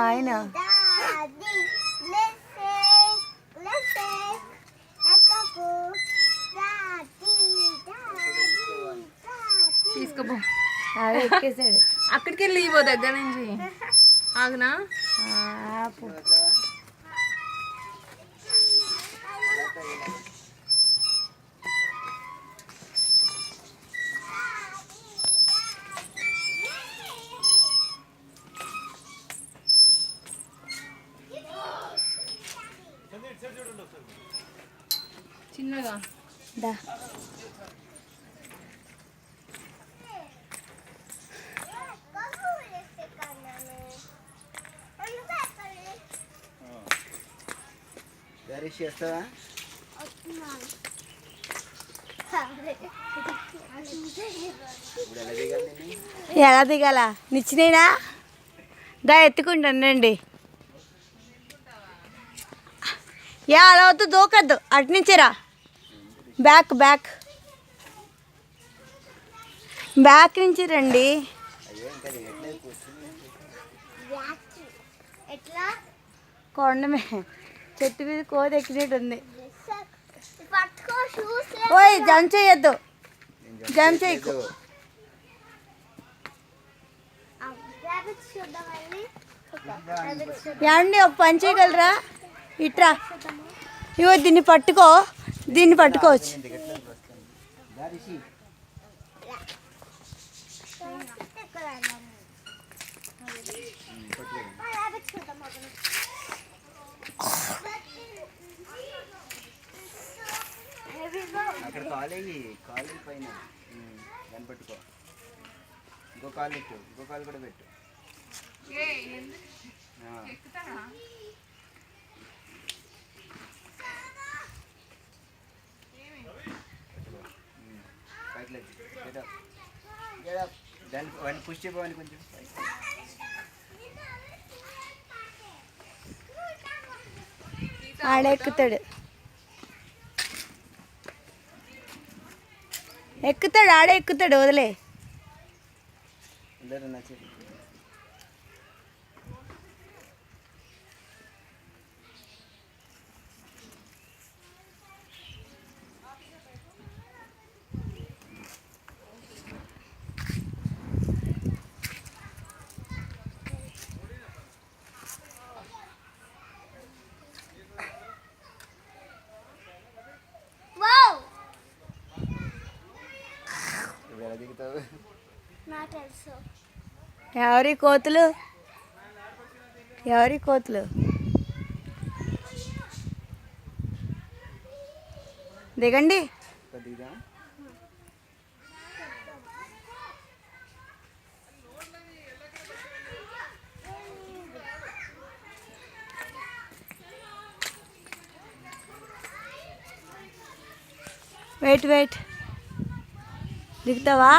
ఆయన తీసుకోపో. అదే ఎక్కేసాడు. అక్కడికి వెళ్ళి ఇవ్వ దగ్గర నుంచి ఆగునా. ఆపు. చిన్నగా దా చేస్తావా? ఎలా దిగాల నిచ్చినేనా? దా ఎత్తుకుంటానండి. అలా వద్దు, దూకద్దు, అటు నుంచిరా. బ్యాక్ బ్యాక్ బ్యాక్ నుంచి రండి. కొండమే చెట్టు మీద కోది ఎక్కినట్టు ఉంది. ఓయ్ జంప్ చేయొద్దు, జంప్ చేయకు. ఏమండి ఒక పని చేయగలరా? ఇట్రా, ఇవో దీన్ని పట్టుకో, దీన్ని పట్టుకోవచ్చు. అక్కడ కాలేజీ పైన దాన్ని పట్టుకో. ఇంకో కాలు పెట్టు, ఇంకో కాలు కూడా పెట్టు. దాన్ని వాడిని పుష్ చేయమని కొంచెం. ఆడెక్కుతాడు, ఎక్కుతాడు, ఆడే ఎక్కుతాడు, వదిలే. ఎవరి కోతులు, ఎవరి కోతులు? దిగండి. Wait wait, దిగుతావా?